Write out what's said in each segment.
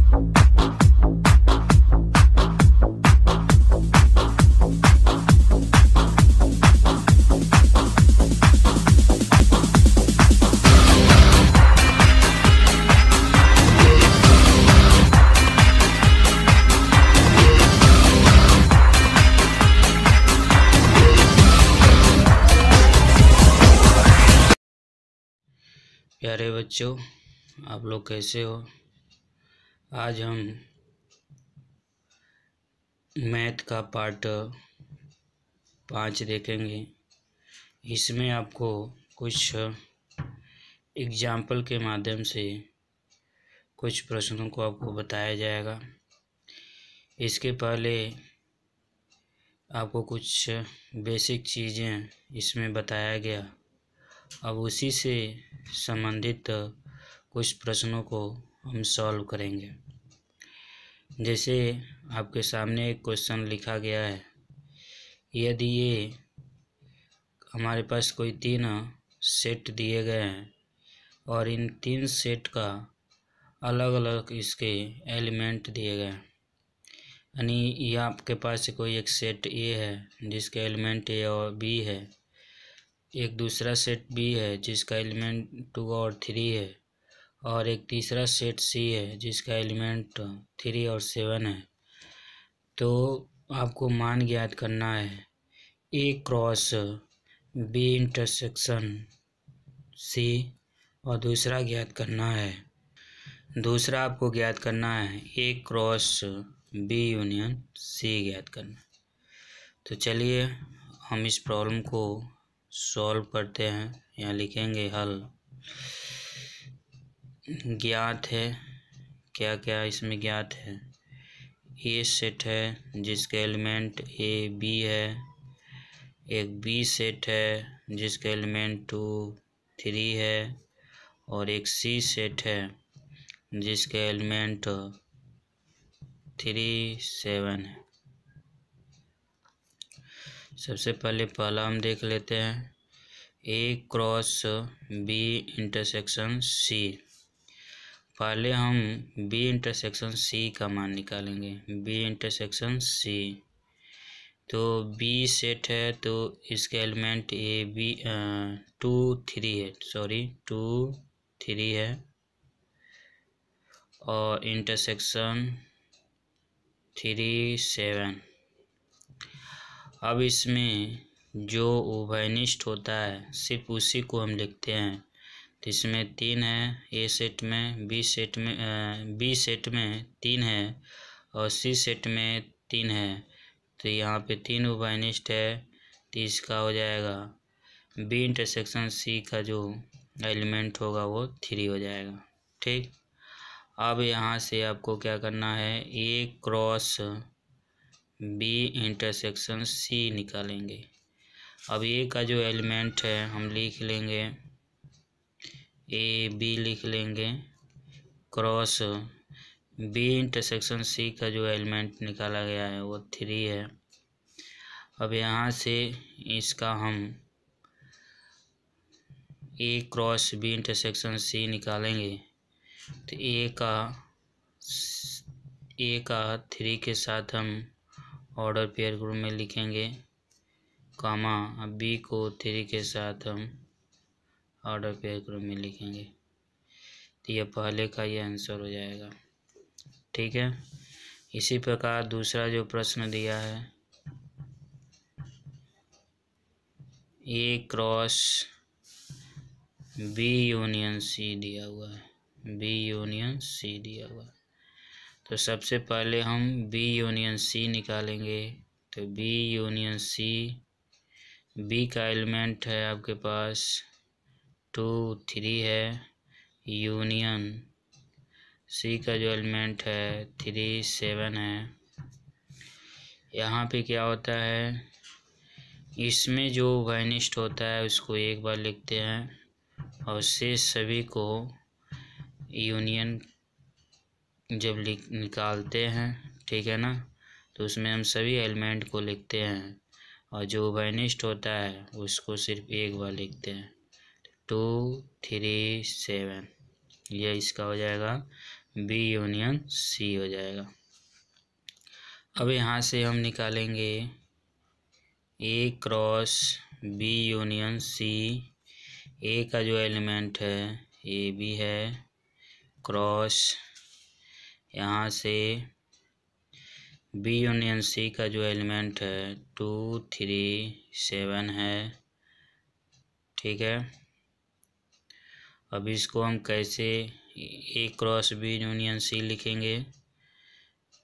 प्यारे बच्चों, आप लोग कैसे हो। आज हम मैथ का पार्ट 5 देखेंगे। इसमें आपको कुछ एग्जाम्पल के माध्यम से कुछ प्रश्नों को आपको बताया जाएगा। इसके पहले आपको कुछ बेसिक चीज़ें इसमें बताया गया। अब उसी से संबंधित कुछ प्रश्नों को हम सॉल्व करेंगे। जैसे आपके सामने एक क्वेश्चन लिखा गया है, यदि ये हमारे पास कोई 3 सेट दिए गए हैं और इन 3 सेट का अलग अलग इसके एलिमेंट दिए गए हैं, यानी ये आपके पास कोई एक सेट ए है जिसका एलिमेंट ए और बी है, एक दूसरा सेट बी है जिसका एलिमेंट 2 और 3 है, और एक तीसरा सेट सी है जिसका एलिमेंट 3 और 7 है। तो आपको मान ज्ञात करना है A cross B intersection C, और दूसरा आपको ज्ञात करना है A cross B union C ज्ञात करना। तो चलिए हम इस प्रॉब्लम को सॉल्व करते हैं। यहाँ लिखेंगे हल। ज्ञात है, क्या क्या इसमें ज्ञात है। ए सेट है जिसके एलिमेंट ए बी है, एक बी सेट है जिसका एलिमेंट 2 3 है, और एक सी सेट है जिसका एलिमेंट 3 7 है। सबसे पहले पहला हम देख लेते हैं ए क्रॉस बी इंटरसेक्शन सी। पहले हम बी इंटरसेक्शन सी का मान निकालेंगे। बी इंटरसेक्शन सी, तो बी सेट है तो इसके एलिमेंट ए बी 2 3 है, 2 3 है, और इंटरसेक्शन 3 7। अब इसमें जो उभयनिष्ठ होता है सिर्फ उसी को हम लिखते हैं। तो इसमें 3 है ए सेट में, बी सेट में 3 है, और सी सेट में 3 है। तो यहाँ पे 3 उभयनिष्ठ है, तो इसका हो जाएगा बी इंटरसेक्शन सी का जो एलिमेंट होगा वो 3 हो जाएगा। ठीक, अब यहाँ से आपको क्या करना है, ए क्रॉस बी इंटरसेक्शन सी निकालेंगे। अब ए का जो एलिमेंट है हम लिख लेंगे, ए बी लिख लेंगे, क्रॉस बी इंटरसेक्शन सी का जो एलिमेंट निकाला गया है वो 3 है। अब यहाँ से इसका हम ए क्रॉस बी इंटरसेक्शन सी निकालेंगे, तो ए का 3 के साथ हम ऑर्डर पेयर ग्रुप में लिखेंगे, कामा अब बी को 3 के साथ हम ऑर्डर पेयर ग्रुप में लिखेंगे। तो यह पहले का ये आंसर हो जाएगा। ठीक है, इसी प्रकार दूसरा जो प्रश्न दिया है, ए क्रॉस बी यूनियन सी दिया हुआ है, बी यूनियन सी दिया हुआ है। तो सबसे पहले हम बी यूनियन सी निकालेंगे। तो बी यूनियन सी, बी का एलिमेंट है आपके पास 2 3 है, यूनियन सी का जो एलिमेंट है 3 7 है। यहाँ पे क्या होता है, इसमें जो उभयनिष्ठ होता है उसको एक बार लिखते हैं, और शेष सभी को यूनियन जब निकालते हैं, ठीक है ना, तो उसमें हम सभी एलिमेंट को लिखते हैं, और जो उभयनिष्ठ होता है उसको सिर्फ एक बार लिखते हैं। 2 3 7, यह इसका हो जाएगा बी यूनियन सी हो जाएगा। अब यहाँ से हम निकालेंगे ए क्रॉस बी यूनियन सी। ए का जो एलिमेंट है ए बी है, क्रॉस यहाँ से बी यूनियन सी का जो एलिमेंट है 2 3 7 है। ठीक है, अब इसको हम कैसे ए क्रॉस बी यूनियन सी लिखेंगे?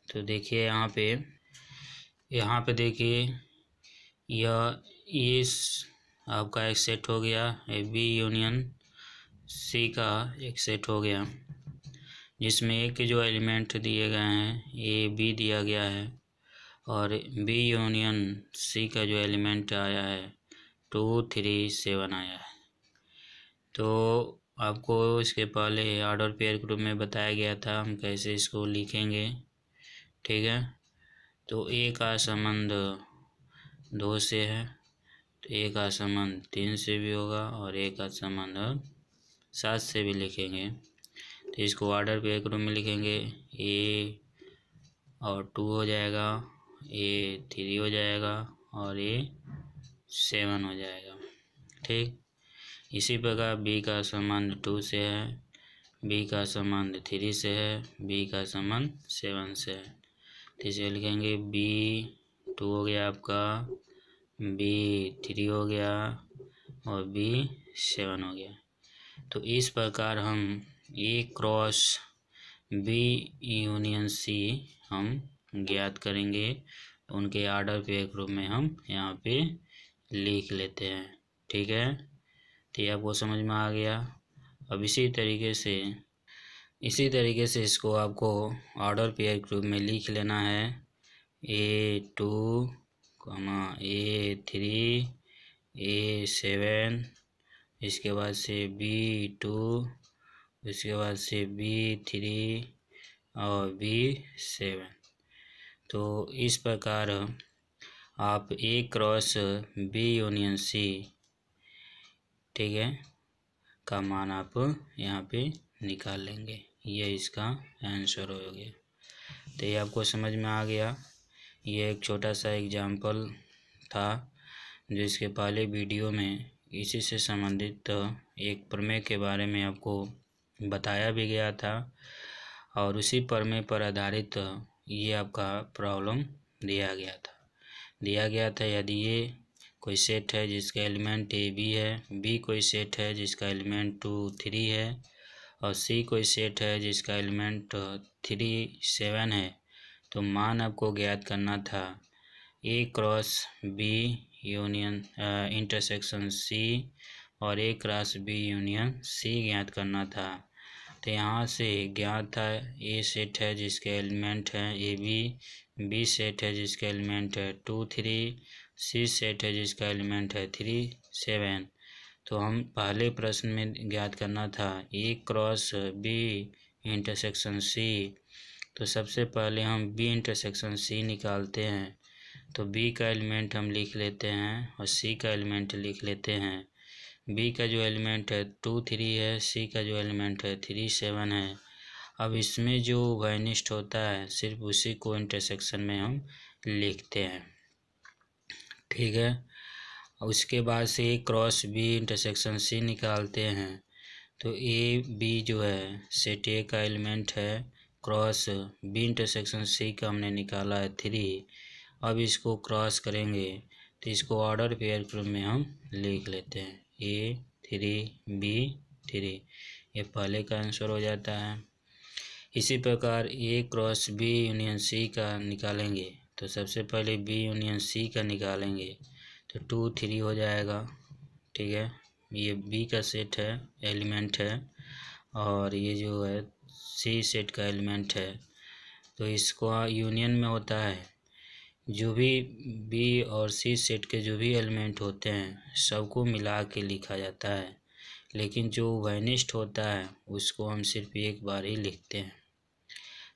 तो देखिए यहाँ पे देखिए यह इस आपका एक सेट हो गया, बी यूनियन सी का एक सेट हो गया, जिसमें ए के जो एलिमेंट दिए गए हैं ए बी दिया गया है और बी यूनियन सी का जो एलिमेंट आया है 2 3 7 आया है। तो आपको इसके पहले ऑर्डर पेयर ग्रुप में बताया गया था हम कैसे इसको लिखेंगे। ठीक है, तो ए का संबंध 2 से है, तो ए का संबंध 3 से भी होगा और ए का संबंध 7 से भी लिखेंगे। तो इसको ऑर्डर पेयर ग्रुप में लिखेंगे, ए और 2 हो जाएगा, ए 3 हो जाएगा और ए 7 हो जाएगा। ठीक, इसी प्रकार बी का संबंध 2 से है, बी का संबंध 3 से है, बी का संबंध 7 से है। तो इसे लिखेंगे बी 2 हो गया आपका, बी 3 हो गया और बी 7 हो गया। तो इस प्रकार हम ए क्रॉस बी यूनियन सी हम ज्ञात करेंगे। उनके ऑर्डर पेयर ग्रुप में हम यहाँ पे लिख लेते हैं। ठीक है, तो ये आपको समझ में आ गया। अब इसी तरीके से इसको आपको ऑर्डर पेयर ग्रुप में लिख लेना है, A2, A3, A7, इसके बाद से B2, इसके बाद से B3 और B7। तो इस प्रकार आप ए क्रॉस बी यूनियन सी, ठीक है, का मान आप यहाँ पे निकाल लेंगे। ये इसका आंसर हो गया। तो ये आपको समझ में आ गया। ये एक छोटा सा एग्जाम्पल था जो इसके पहले वीडियो में इसी से संबंधित एक प्रमेय के बारे में आपको बताया भी गया था और उसी प्रमेय पर आधारित ये आपका प्रॉब्लम दिया गया था। यदि ये कोई सेट है जिसका एलिमेंट ए बी है, बी कोई सेट है जिसका एलिमेंट 2 3 है और सी कोई सेट है जिसका एलिमेंट 3 7 है, तो मान आपको ज्ञात करना था A cross B union intersection C और A cross B union C ज्ञात करना था। तो यहाँ से ज्ञात था ए सेट है जिसके एलिमेंट हैं ए बी सेट है जिसका एलिमेंट है 2 3, सी सेट है जिसका एलिमेंट है 3 7। तो हम पहले प्रश्न में ज्ञात करना था ए क्रॉस बी इंटरसेक्शन सी। तो सबसे पहले हम बी इंटरसेक्शन सी निकालते हैं। तो बी का एलिमेंट हम लिख लेते हैं और सी का एलिमेंट लिख लेते हैं। बी का जो एलिमेंट है 2 3 है, सी का जो एलिमेंट है 3 7 है। अब इसमें जो वाइनिस्ट होता है सिर्फ उसी को इंटरसेक्शन में हम लिखते हैं। ठीक है, उसके बाद से ए क्रॉस बी इंटरसेक्शन सी निकालते हैं। तो ए बी जो है सेट ए का एलिमेंट है, क्रॉस बी इंटरसेक्शन सी का हमने निकाला है 3। अब इसको क्रॉस करेंगे तो इसको ऑर्डर पेयर ग्रुप में हम लिख लेते हैं A3 B3, ये पहले का आंसर हो जाता है। इसी प्रकार ए क्रॉस बी यूनियन सी का निकालेंगे तो सबसे पहले बी यूनियन सी का निकालेंगे तो 2 3 हो जाएगा। ठीक है, ये बी का सेट है एलिमेंट है और ये जो है सी सेट का एलिमेंट है। तो इसको यूनियन में होता है जो भी बी और सी सेट के जो भी एलिमेंट होते हैं सबको मिला के लिखा जाता है, लेकिन जो वाइनिस्ट होता है उसको हम सिर्फ एक बार ही लिखते हैं।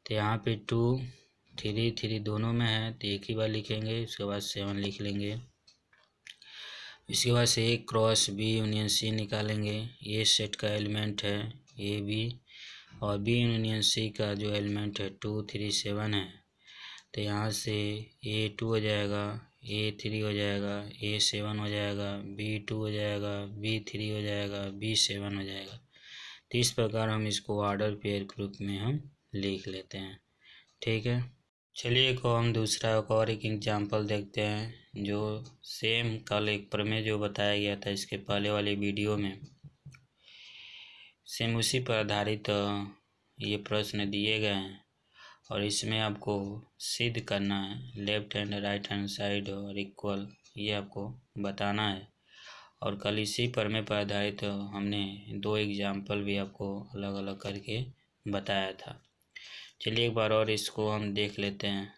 तो यहाँ पे 2 3 3 दोनों में है तो एक ही बार लिखेंगे, उसके बाद 7 लिख लेंगे। इसके बाद से ए क्रॉस बी यूनियन सी निकालेंगे। ये सेट का एलिमेंट है ए बी और बी यूनियन सी का जो एलिमेंट है 2 3 7 है, तो यहाँ से A2 हो जाएगा, A3 हो जाएगा, A7 हो जाएगा, B2 हो जाएगा, B3 हो जाएगा, B7 हो जाएगा। तो इस प्रकार हम इसको ऑर्डर पेयर ग्रुप में हम लिख लेते हैं। ठीक है, चलिए को हम दूसरा एक एग्जाम्पल देखते हैं जो सेम कल एक प्रमेय जो बताया गया था इसके पहले वाली वीडियो में, सेम उसी पर आधारित ये प्रश्न दिए गए हैं और इसमें आपको सिद्ध करना है left hand right hand side और इक्वल, ये आपको बताना है। और कल इसी प्रमेय पर आधारित हमने 2 एग्जाम्पल भी आपको अलग अलग करके बताया था। चलिए एक बार और इसको हम देख लेते हैं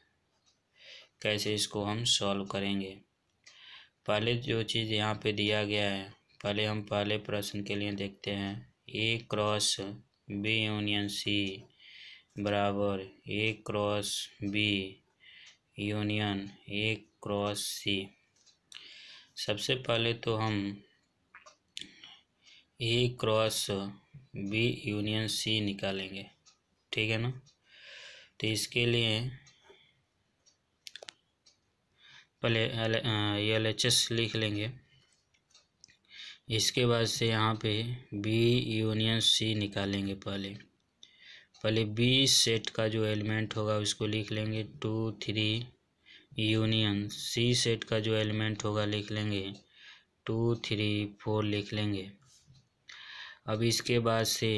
कैसे इसको हम सॉल्व करेंगे। पहले जो चीज़ यहाँ पे दिया गया है, पहले हम पहले प्रश्न के लिए देखते हैं। A cross B union C बराबर A cross B union A cross C। सबसे पहले तो हम A cross B union C निकालेंगे, ठीक है ना। तो इसके लिए पहले LHS लिख लेंगे। इसके बाद से यहाँ पे B यूनियन C निकालेंगे। पहले B सेट का जो एलिमेंट होगा उसको लिख लेंगे 2 3 यूनियन C सेट का जो एलिमेंट होगा लिख लेंगे 2 3 4 लिख लेंगे। अब इसके बाद से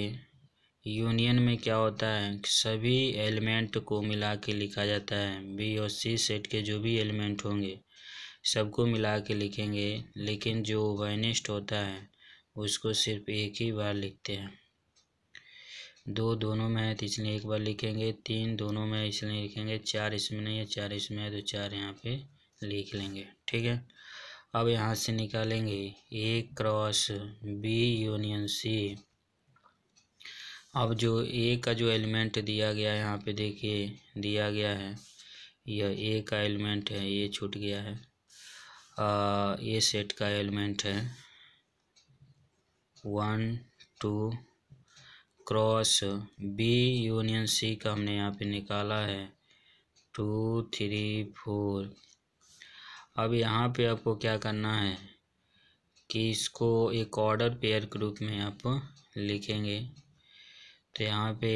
यूनियन में क्या होता है, सभी एलिमेंट को मिला के लिखा जाता है। B और C सेट के जो भी एलिमेंट होंगे सबको मिला के लिखेंगे, लेकिन जो वाइनिस्ट होता है उसको सिर्फ एक ही बार लिखते हैं। 2 दोनों में है तो इसलिए एक बार लिखेंगे, 3 दोनों में इसलिए लिखेंगे, 4 इसमें नहीं है, 4 इसमें है तो 4 यहाँ पे लिख लेंगे। ठीक है, अब यहाँ से निकालेंगे A cross B union C। अब जो A का जो एलिमेंट दिया गया है यहाँ पे देखिए दिया गया है, यह A का एलिमेंट है, ये छूट गया है। ये सेट का एलिमेंट है 1 2 क्रॉस B यूनियन C का हमने यहाँ पे निकाला है 2 3 4। अब यहाँ पे आपको क्या करना है कि इसको एक ऑर्डर पेयर ग्रुप में आप लिखेंगे। तो यहाँ पे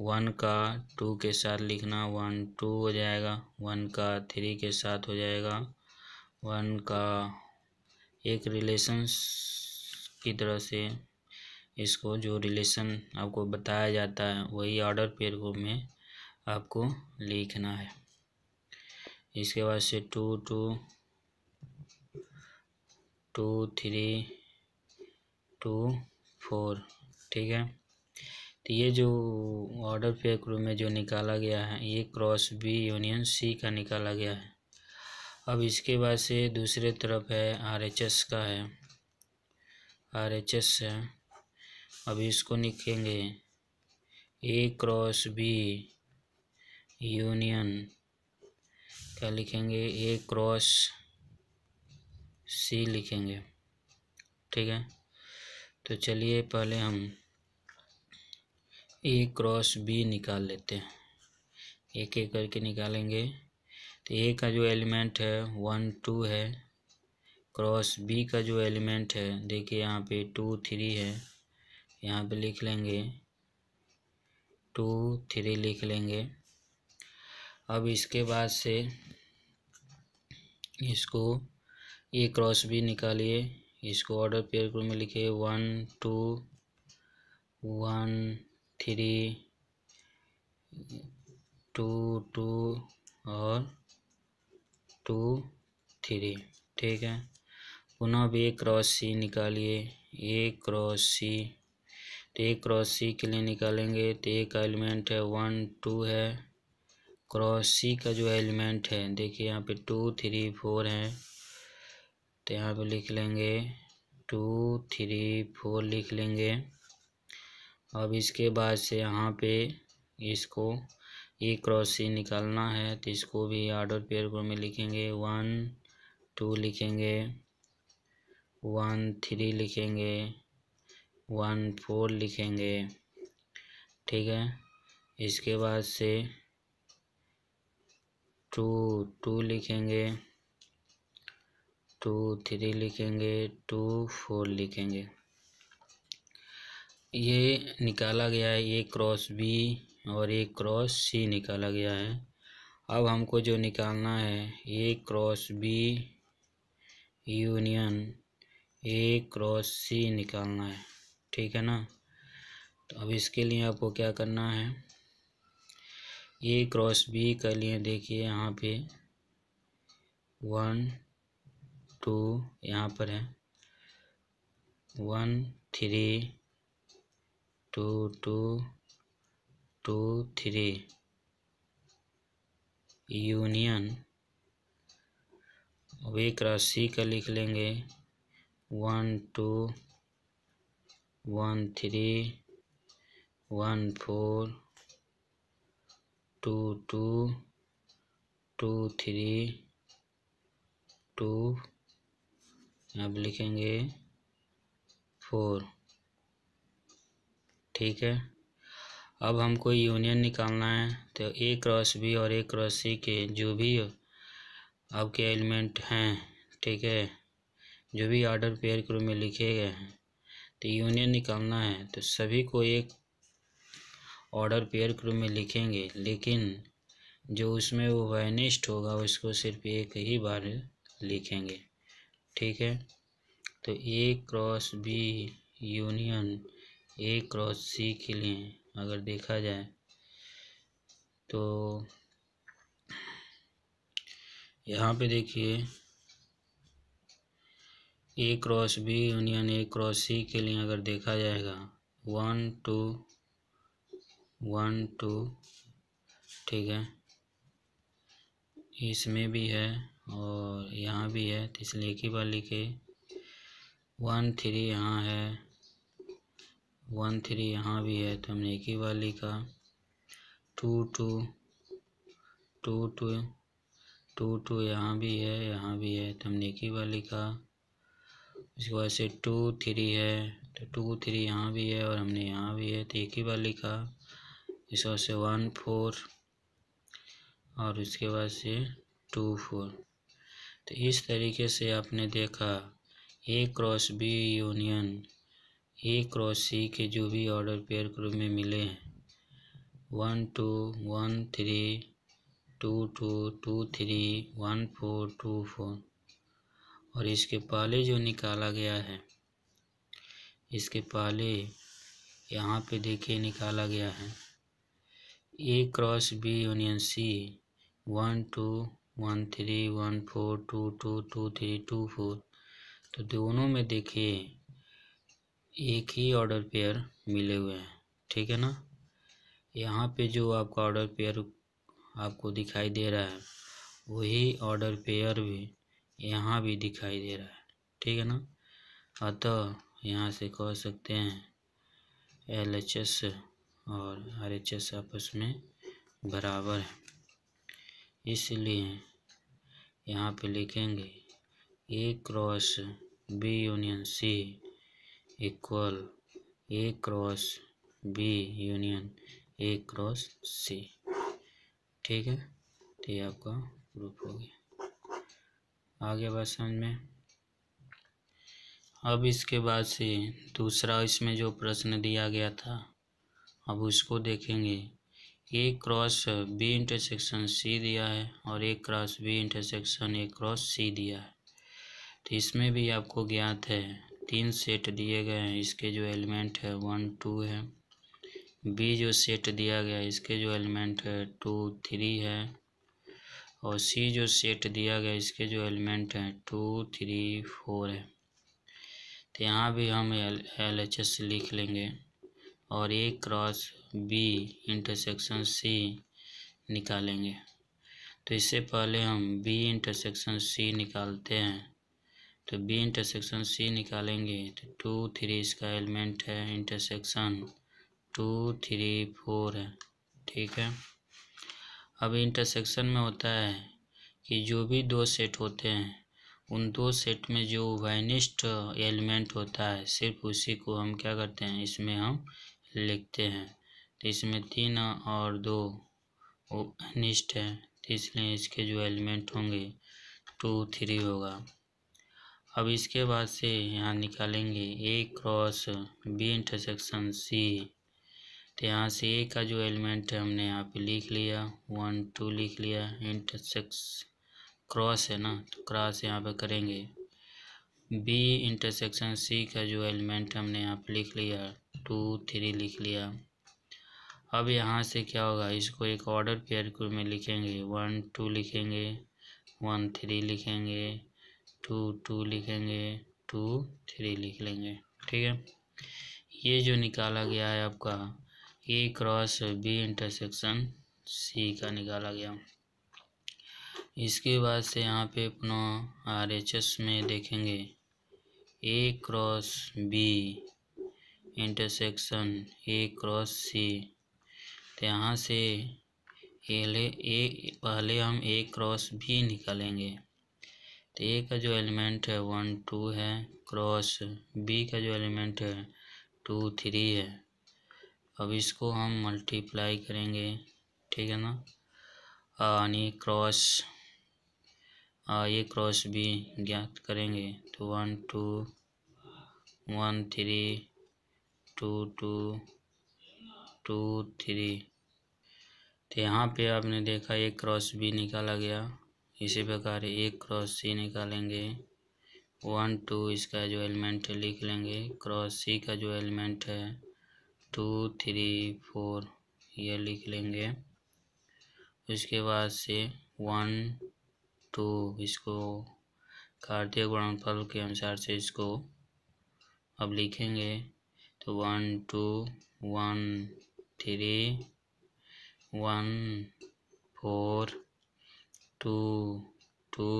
1 का 2 के साथ लिखना, 1 2 हो जाएगा, 1 का 3 के साथ हो जाएगा, 1 का एक रिलेशंस की तरह से इसको जो रिलेशन आपको बताया जाता है वही ऑर्डर पेयर ग्रुप में आपको लिखना है। इसके बाद से 2 2 2 3 2 4। ठीक है, तो ये जो ऑर्डर पेयर ग्रुप में जो निकाला गया है ये क्रॉस B यूनियन C का निकाला गया है। अब इसके बाद से दूसरे तरफ है RHS का है, RHS है। अब इसको लिखेंगे A क्रॉस B यूनियन क्या लिखेंगे A क्रॉस C लिखेंगे। ठीक है, तो चलिए पहले हम A क्रॉस B निकाल लेते हैं, एक एक करके निकालेंगे। तो A का जो एलिमेंट है 1 2 है, क्रॉस B का जो एलिमेंट है देखिए यहाँ पे 2 3 है, यहाँ पे लिख लेंगे 2 3 लिख लेंगे। अब इसके बाद से इसको A क्रॉस B निकालिए, इसको ऑर्डर पेयर ग्रुप में लिखिए 1 2 1 3 2 2 और 2 3। ठीक है, पुनः भी A क्रॉस C निकालिए, A क्रॉस C। तो A क्रॉस C के लिए निकालेंगे तो A का एलिमेंट है 1 2 है, क्रॉस C का जो एलिमेंट है देखिए यहाँ पे 2 3 4 है, तो यहाँ पे लिख लेंगे 2 3 4 लिख लेंगे। अब इसके बाद से यहाँ पे इसको A क्रॉस C निकालना है तो इसको भी ऑर्डर पेयर ग्रुप में लिखेंगे 1 2 लिखेंगे, 1 3 लिखेंगे, 1 4 लिखेंगे, ठीक है। इसके बाद से 2 लिखेंगे, 2 3 लिखेंगे, 2 4 लिखेंगे। ये निकाला गया है A क्रॉस B और A क्रॉस C निकाला गया है। अब हमको जो निकालना है A cross B union A cross C निकालना है, ठीक है ना। तो अब इसके लिए आपको क्या करना है, A क्रॉस B के लिए देखिए यहाँ पे 1 2 यहाँ पर है, 1 3 2 2 2 3 यूनियन। अब A क्रॉस C का लिख लेंगे 1 2 1 3 1 4 2 2 2 3 2 अब लिखेंगे 4, ठीक है। अब हमको यूनियन निकालना है, तो A क्रॉस B और A क्रॉस C के जो भी आपके एलिमेंट हैं, ठीक है, जो भी ऑर्डर पेयर क्रम में लिखे गए हैं, तो यूनियन निकालना है तो सभी को एक ऑर्डर पेयर क्रम में लिखेंगे, लेकिन जो उसमें वो वाइनिस्ट होगा उसको सिर्फ एक ही बार लिखेंगे, ठीक है। तो A cross B union A cross C के लिए अगर देखा जाए तो यहाँ पे देखिए A cross B union A cross C के लिए अगर देखा जाएगा 1 2 1 2, ठीक है, इसमें भी है और यहाँ भी है, तो इसलिए एक ही बार लिखे। 1 3 यहाँ है, 1 3 यहाँ भी है, तो हमने एक ही बार लिखा। 2 2 2 2 2 2 यहाँ भी है, यहाँ भी है, तो हमने एक ही बार लिखा। इसके बाद से 2 3 है, तो 2 3 यहाँ भी है और हमने यहाँ भी है, तो एक ही बार लिखा। इस बाद से 1 4 और उसके बाद से 2 4। तो इस तरीके से आपने देखा A cross B union A cross C के जो भी ऑर्डर पेयर क्रम में मिले हैं 1 2 1 3 2 2 2 3 1 4 2 4, और इसके पहले जो निकाला गया है, इसके पहले यहाँ पे देखिए निकाला गया है A cross B union C 1 2 1 3 1 4 2 2 2 3 2 4। तो दोनों में देखिए एक ही ऑर्डर पेयर मिले हुए हैं, ठीक है ना। यहाँ पे जो आपका ऑर्डर पेयर आपको दिखाई दे रहा है वही ऑर्डर पेयर भी यहाँ भी दिखाई दे रहा है, ठीक है ना। अतः यहाँ से कह सकते हैं LHS और RHS आपस में बराबर है, इसलिए यहाँ पे लिखेंगे A cross B union C equal A cross B union A cross C, ठीक है। तो ये आपका प्रूफ हो गया। आगे बात समझ में। अब इसके बाद से दूसरा इसमें जो प्रश्न दिया गया था अब उसको देखेंगे। A cross B intersection C दिया है और A cross B intersection A cross C दिया है। तो इसमें भी आपको ज्ञात है 3 सेट दिए गए हैं, इसके जो एलिमेंट है 1 2 है। B जो सेट दिया गया है इसके जो एलिमेंट है 2 3 है, और C जो सेट दिया गया इसके जो एलिमेंट हैं 2 3 4 है। तो यहाँ भी हम LHS लिख लेंगे और A cross B intersection C निकालेंगे। तो इससे पहले हम B इंटरसेक्शन C निकालते हैं। तो B इंटरसेक्शन C निकालेंगे तो 2 3 इसका एलिमेंट है, इंटरसेक्शन 2 3 4 है, ठीक है। अब इंटरसेक्शन में होता है कि जो भी दो सेट होते हैं उन दो सेट में जो वाइनिस्ट एलिमेंट होता है सिर्फ उसी को हम क्या करते हैं इसमें हम लिखते हैं। तो इसमें 3 और 2 वो अनिष्ट है, तो इसलिए इसके जो एलिमेंट होंगे 2 3 होगा। अब इसके बाद से यहाँ निकालेंगे ए क्रॉस बी इंटरसेक्शन सी। तो यहाँ से ए का जो एलिमेंट है हमने यहाँ पे लिख लिया 1 2 लिख लिया, इंटरसेक्स क्रॉस है ना तो क्रॉस यहाँ पे करेंगे। बी इंटरसेक्शन सी का जो एलिमेंट हमने यहाँ पे लिख लिया 2 3 लिख लिया। अब यहाँ से क्या होगा, इसको एक ऑर्डर पेयर में लिखेंगे 1 2 लिखेंगे, 1 3 लिखेंगे, 2 2 लिखेंगे, 2 3 लिख लेंगे। ठीक है, ये जो निकाला गया है आपका ए क्रॉस बी इंटरसेक्शन सी का निकाला गया। इसके बाद से यहाँ पे अपना RHS में देखेंगे A cross B intersection A cross C. तो यहाँ से पहले हम ए क्रॉस बी निकालेंगे। तो ए का जो एलिमेंट है 1 2 है, क्रॉस बी का जो एलिमेंट है 2 3 है। अब इसको हम मल्टीप्लाई करेंगे, ठीक है ना, यानी क्रॉस ए क्रॉस बी ज्ञात करेंगे। तो 1 2 1 3 2 2 2 3। तो यहाँ पे आपने देखा ए क्रॉस बी निकाला गया। इसी प्रकार ए क्रॉस सी निकालेंगे 1 2, इसका जो एलिमेंट है लिख लेंगे, क्रॉस सी का जो एलिमेंट है 2 3 4 ये लिख लेंगे। उसके बाद से 1 2 इसको कार्तीय गुणनफल के अनुसार से इसको अब लिखेंगे। तो 1 2 1 3 1 4 2 2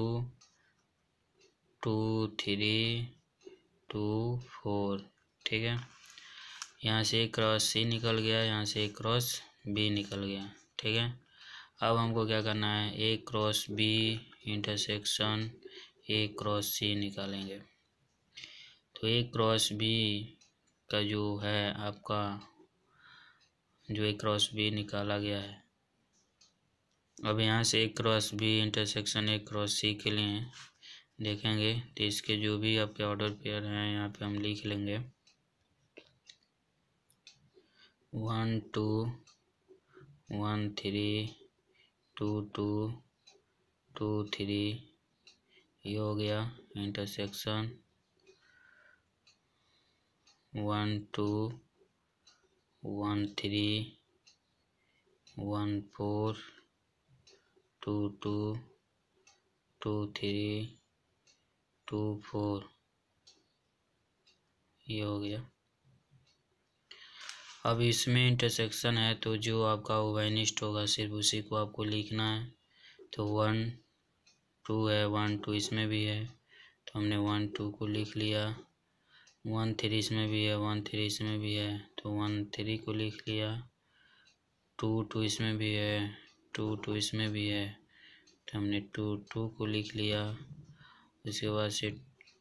2 3 2 4। ठीक है, यहाँ से क्रॉस सी निकल गया, यहाँ से क्रॉस बी निकल गया। ठीक है, अब हमको क्या करना है, A cross B intersection A cross C निकालेंगे। तो ए क्रॉस बी का जो है आपका जो ए क्रॉस बी निकाला गया है, अब यहाँ से A cross B intersection A cross C के लिए देखेंगे। तो इसके जो भी आपके ऑर्डर पेयर हैं यहाँ पे हम लिख लेंगे 1 2 1 3 2 2 2 3 ये हो गया इंटरसेक्शन 1 2 1 3 1 4 2 2 2 3 2 4 ये हो गया। अब इसमें इंटरसेक्शन है तो जो आपका ओवेनिस्ट होगा सिर्फ उसी को आपको लिखना है। तो 1 2 है, 1 2 इसमें भी है तो हमने 1 2 को लिख लिया। 1 3 इसमें भी है, 1 3 इसमें भी है तो 1 3 को लिख लिया। 2 2 इसमें भी है, 2 2 इसमें भी है तो हमने 2 2 को लिख लिया। उसके बाद से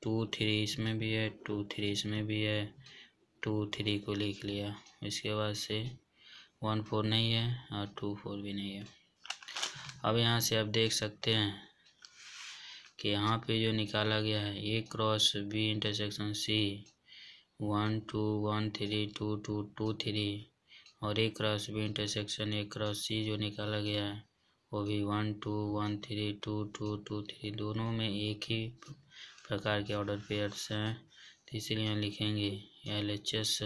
2 3 इसमें भी है, 2 3 इसमें भी है, 2 3 को लिख लिया। इसके बाद से 1 4 नहीं है और 2 4 भी नहीं है। अब यहाँ से आप देख सकते हैं कि यहाँ पे जो निकाला गया है A cross B intersection C 1 2 1 3 2 2 2 3 और A cross B intersection A cross C जो निकाला गया है वो भी 1 2 1 3 2 2 2 3 दोनों में एक ही प्रकार के ऑर्डर पेयर्स हैं। तो इसलिए लिखेंगे LHS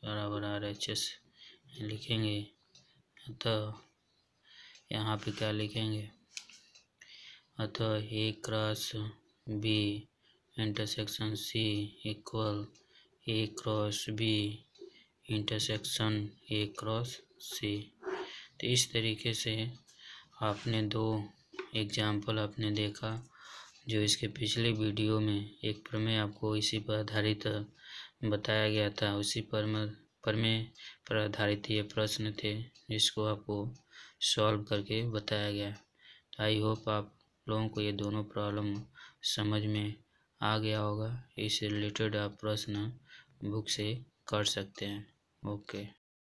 बराबर RHS लिखेंगे। अतः यहाँ पे क्या लिखेंगे, अतः A cross B intersection C equal A cross B intersection A cross C. तो इस तरीके से आपने 2 एग्जाम्पल आपने देखा जो इसके पिछले वीडियो में एक प्रमेय आपको इसी पर आधारित बताया गया था, उसी प्रमेय पर आधारित ये प्रश्न थे जिसको आपको सॉल्व करके बताया गया। तो आई होप आप लोगों को ये दोनों प्रॉब्लम समझ में आ गया होगा। इससे रिलेटेड आप प्रश्न बुक से कर सकते हैं। ओके।